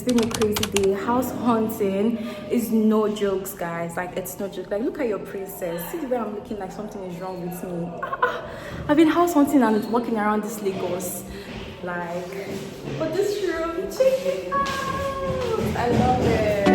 it's been a crazy day. House hunting is no jokes, guys. Like, it's no joke. Like, look at your princess. See the way I'm looking like something is wrong with me. I've been house hunting and walking around this Lagos. Like, but this room, check it out. I love it.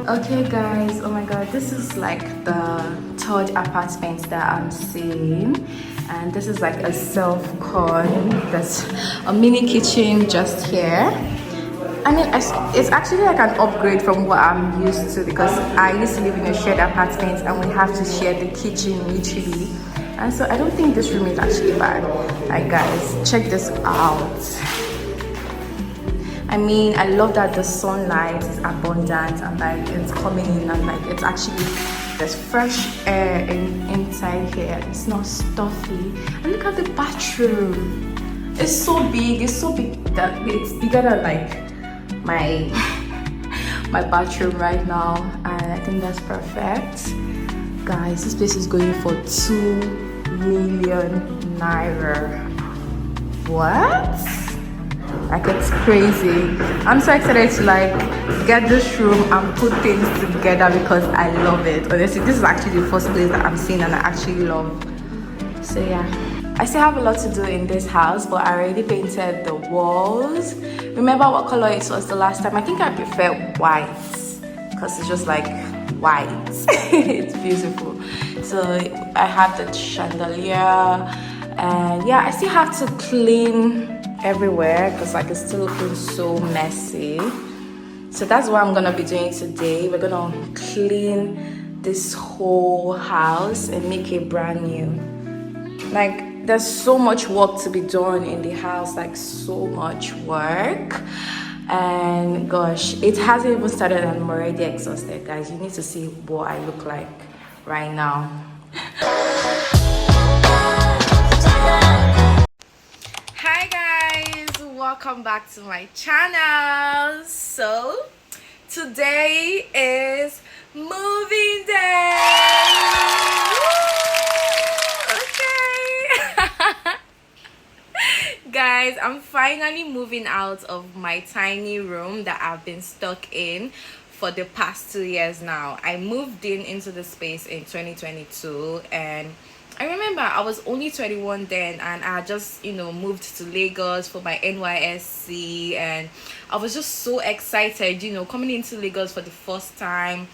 Okay guys, oh my god, this is like the third apartment that I'm seeing, and this is like a self-con. There's a mini kitchen just here. I mean, it's actually like an upgrade from what I'm used to, because I used to live in a shared apartment and we have to share the kitchen mutually, and so I don't think this room is actually bad. Like guys, check this out. I mean, I love that the sunlight is abundant and like it's coming in, and like it's actually, there's fresh air inside here. It's not stuffy. And look at the bathroom. It's so big that it's bigger than like my bathroom right now, and I think that's perfect. Guys, this place is going for 2 million naira. What? Like, it's crazy. I'm so excited to like get this room and put things together because I love it. Honestly, this is actually the first place that I'm seeing and I actually love. So yeah, I still have a lot to do in this house, but I already painted the walls. Remember what color it was the last time? I think I prefer white because it's just like white. It's beautiful. So I have the chandelier, and yeah, I still have to clean everywhere because like it's still looking so messy. So that's what I'm gonna be doing today. We're gonna clean this whole house and make it brand new. Like, there's so much work to be done in the house, like so much work, and gosh, it hasn't even started and I'm already exhausted. Guys, you need to see what I look like right now. Hi guys, welcome back to my channel. So today is moving day. Okay. Guys, I'm finally moving out of my tiny room that I've been stuck in for the past 2 years now. I moved into the space in 2022, and I remember I was only 21 then, and I just, moved to Lagos for my NYSC, and I was just so excited, coming into Lagos for the first time,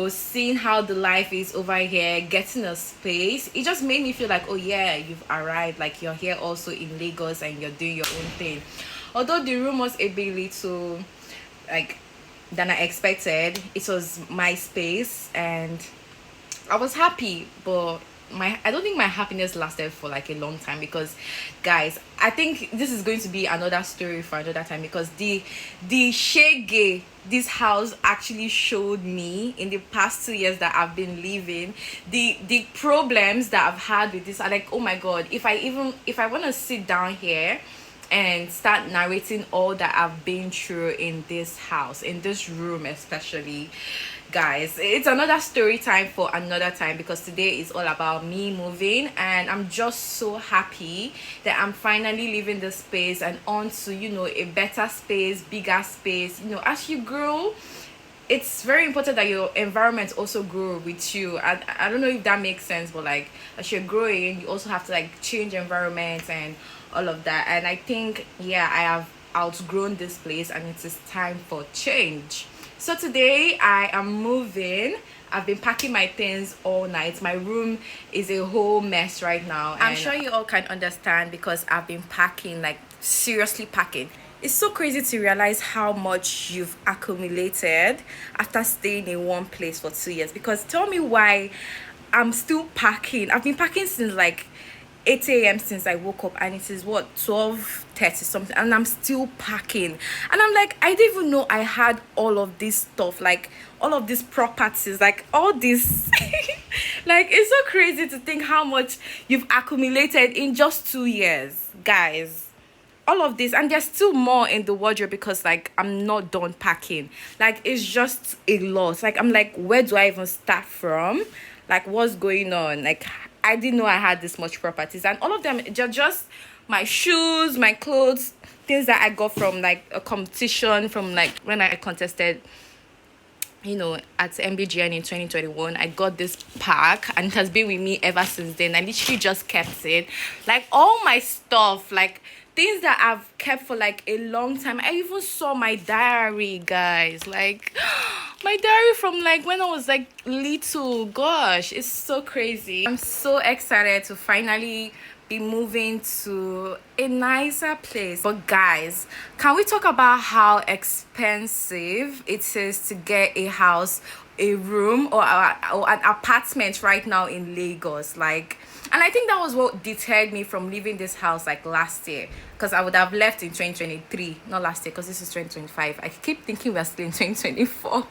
seeing how the life is over here, getting a space. It just made me feel like, oh yeah, you've arrived, like you're here also in Lagos and you're doing your own thing. Although the room was a bit little, like, than I expected, it was my space and I was happy, but I don't think my happiness lasted for like a long time, because guys, I think this is going to be another story for another time, because the shege this house actually showed me in the past 2 years that I've been living, the problems that I've had with this. I'm like, oh my god, if I want to sit down here and start narrating all that I've been through in this house, in this room especially, guys, it's another story time for another time, because today is all about me moving, and I'm just so happy that I'm finally leaving this space and on to a better space, bigger space. As you grow, it's very important that your environment also grow with you. I don't know if that makes sense, but like, as you're growing, you also have to like change environments and all of that. And I think, yeah, I have outgrown this place and it is time for change. So today I am moving. I've been packing my things all night. My room is a whole mess right now. I'm sure you all can understand, because I've been packing, like seriously packing. It's so crazy to realize how much you've accumulated after staying in one place for 2 years. Because tell me why I'm still packing. I've been packing since like 8 a.m. since I woke up, and it is what, 12:30 something, and I'm still packing. And I'm like, I didn't even know I had all of this stuff, like all of these properties, like all this. Like, it's so crazy to think how much you've accumulated in just 2 years, guys. All of this, and there's still more in the wardrobe, because like I'm not done packing. Like, it's just a lot. Like, I'm like, where do I even start from? Like, what's going on? Like, I didn't know I had this much properties, and all of them just my shoes, my clothes, things that I got from like a competition, from like when I contested, at MBGN in 2021. I got this pack and it has been with me ever since then. I literally just kept it. Like all my stuff, like things that I've kept for like a long time. I even saw my diary, guys. Like my diary from like when I was like little. Gosh, it's so crazy. I'm so excited to finally be moving to a nicer place. But guys, can we talk about how expensive it is to get a house, a room, or an apartment right now in Lagos? Like, and I think that was what deterred me from leaving this house like last year, because I would have left in 2023, not last year, because this is 2025. I keep thinking we're still in 2024.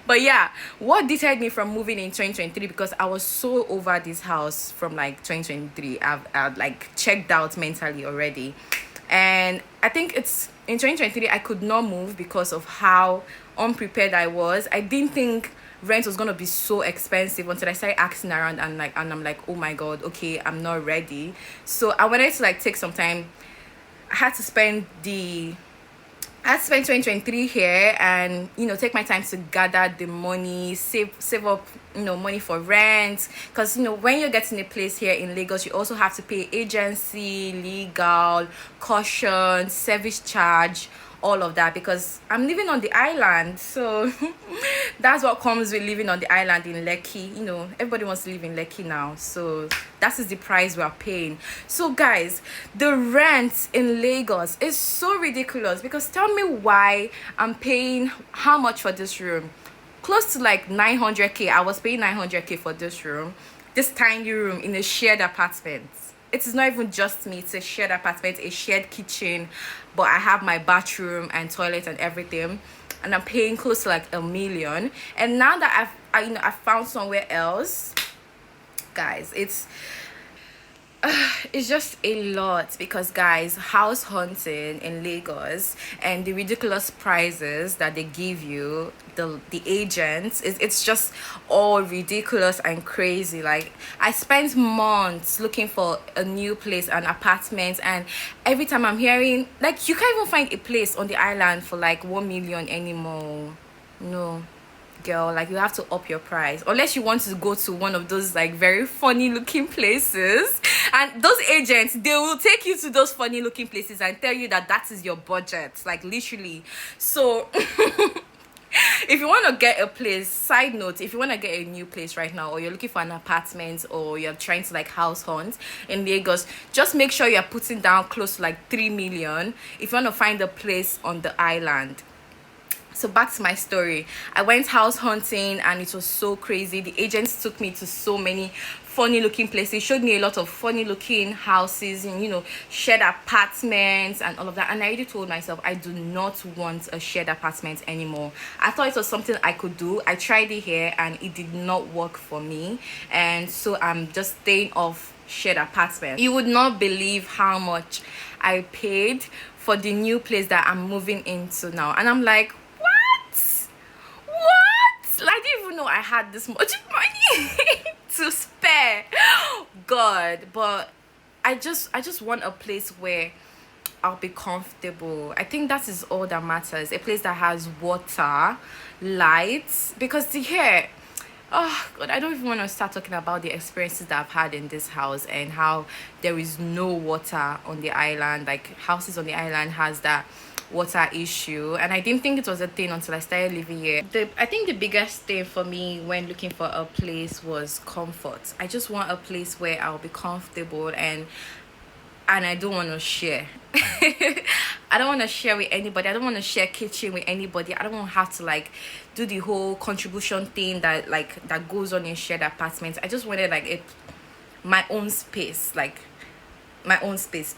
But yeah, what deterred me from moving in 2023, because I was so over this house from like 2023. I've like checked out mentally already, and I think it's in 2023 I could not move because of how unprepared I was. I didn't think rent was gonna be so expensive until I started asking around, and I'm like, oh my god, okay, I'm not ready. So I wanted to like take some time. I had to spend 2023 here, and take my time to gather the money, save up money for rent, because when you're getting a place here in Lagos, you also have to pay agency, legal, caution, service charge, all of that, because I'm living on the island. So that's what comes with living on the island in Lekki. Everybody wants to live in Lekki now, so that is the price we are paying. So guys, the rent in Lagos is so ridiculous, because tell me why I'm paying how much for this room? Close to like 900k. I was paying 900k for this room, this tiny room in a shared apartment. It is not even just me, it's a shared apartment, a shared kitchen, but I have my bathroom and toilet and everything, and I'm paying close to like 1 million. And now that I've found somewhere else, guys, it's just a lot, because guys, house hunting in Lagos and the ridiculous prices that they give you, the agents, it's just all ridiculous and crazy. Like, I spent months looking for a new place, an apartment, and every time I'm hearing like you can't even find a place on the island for like 1 million anymore. No, girl, like you have to up your price, unless you want to go to one of those like very funny looking places, and those agents, they will take you to those funny looking places and tell you that is your budget, like literally. So if you want to get a place, side note, if you want to get a new place right now, or you're looking for an apartment, or you're trying to like house hunt in Lagos, just make sure you're putting down close to like 3 million if you want to find a place on the island. So back to my story. I went house hunting, and it was so crazy. The agents took me to so many funny looking places, showed me a lot of funny looking houses and shared apartments and all of that. And I already told myself I do not want a shared apartment anymore. I thought it was something I could do. I tried it here and it did not work for me, and so I'm just staying off shared apartment. You would not believe how much I paid for the new place that I'm moving into now, and I'm like, like, I didn't even know I had this much money to spare. God, but I just want a place where I'll be comfortable. I think that is all that matters. A place that has water, lights, because here, oh god, I don't even want to start talking about the experiences that I've had in this house and how there is no water on the island. Like, houses on the island has that water issue, and I didn't think it was a thing until I started living here. I think the biggest thing for me when looking for a place was comfort. I just want a place where I'll be comfortable, and I don't want to share. I don't want to share with anybody. I don't want to share kitchen with anybody. I don't want to have to like do the whole contribution thing that goes on in shared apartments. I just wanted like my own space,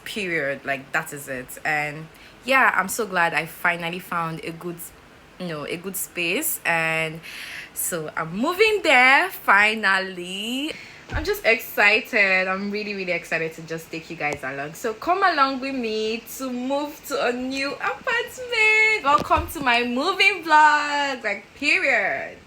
period. Like, that is it. And yeah, I'm so glad I finally found a good space, and so I'm moving there finally. I'm just excited. I'm really, really excited to just take you guys along. So come along with me to move to a new apartment. Welcome to my moving vlog, like, period.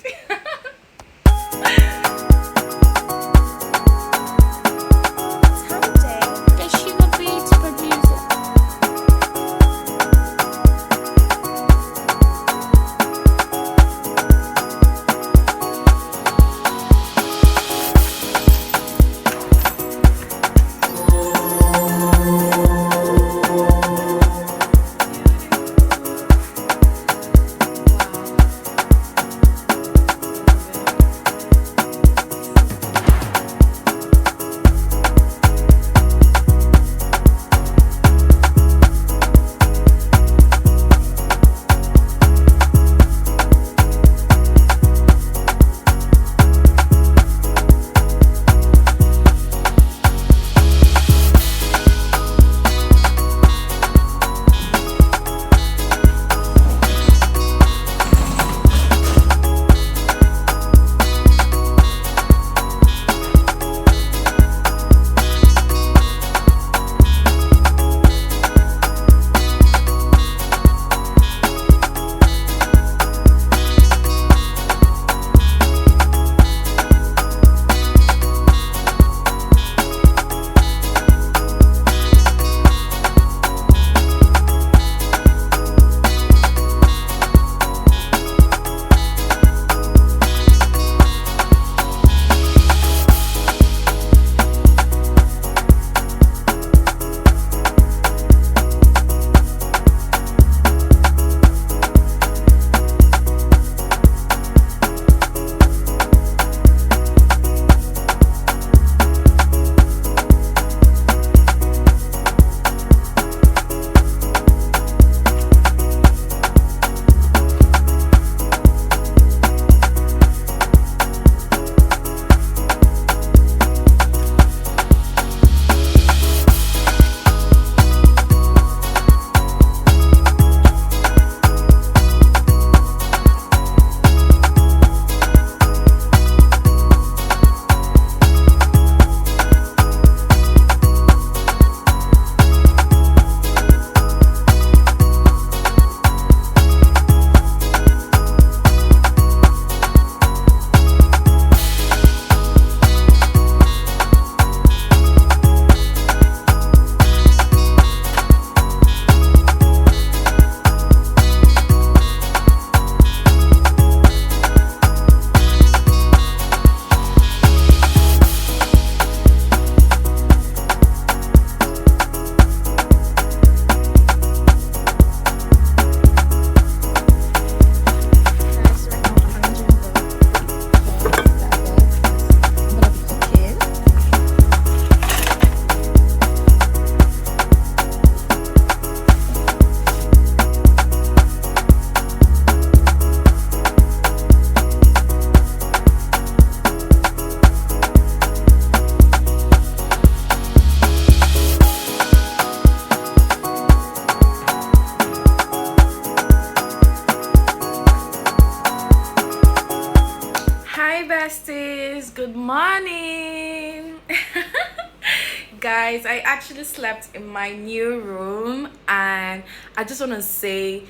guys, I actually slept in my new room, and I just want to say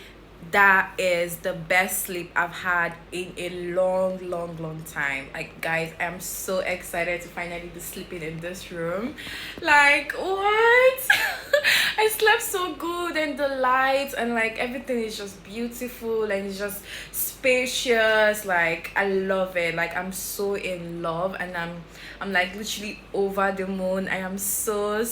that is the best sleep I've had in a long time. Like, guys, I'm so excited to finally be sleeping in this room. Like, what? I slept so good, and the lights and like everything is just beautiful and it's just spacious. Like, I love it. Like, I'm so in love, and I'm like literally over the moon. I am so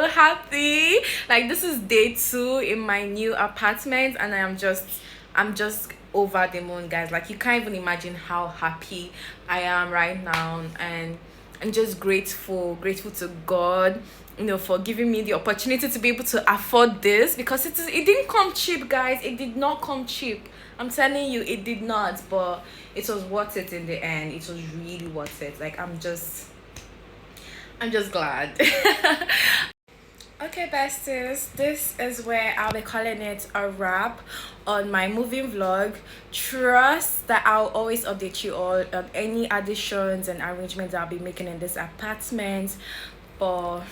happy. Like, this is day 2 in my new apartment, and I'm just over the moon, guys. Like, you can't even imagine how happy I am right now, and I'm just grateful to God, for giving me the opportunity to be able to afford this, because it didn't come cheap, guys. It did not come cheap. I'm telling you, it did not, but it was worth it in the end. It was really worth it. Like, I'm just glad. Okay, besties, this is where I'll be calling it a wrap on my moving vlog. Trust that I'll always update you all on any additions and arrangements I'll be making in this apartment. But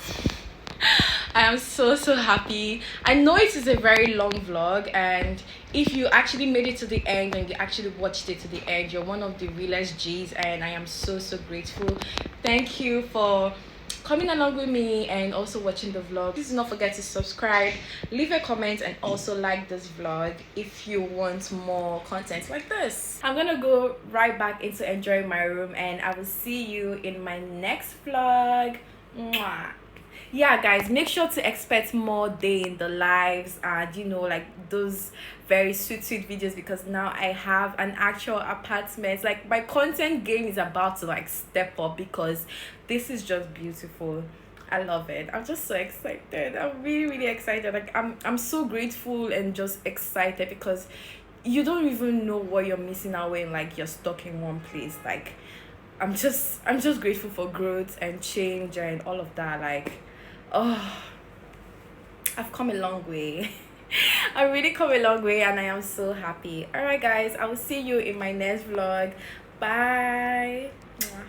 I am so happy. I know it is a very long vlog, and if you actually made it to the end and you actually watched it to the end, you're one of the realest G's, and I am so grateful. Thank you for coming along with me and also watching the vlog. Please do not forget to subscribe, leave a comment, and also like this vlog if you want more content like this. I'm gonna go right back into enjoying my room, and I will see you in my next vlog. Mwah. Yeah, guys, make sure to expect more day in the lives, and like those very sweet videos, because now I have an actual apartment. Like, my content game is about to like step up, because this is just beautiful. I love it. I'm just so excited. I'm really excited. Like, I'm so grateful and just excited, because you don't even know what you're missing out when like you're stuck in one place. Like, I'm just grateful for growth and change and all of that. Like, oh, I've come a long way. I really come a long way, and I am so happy. All right, guys, I will see you in my next vlog. Bye. Mwah.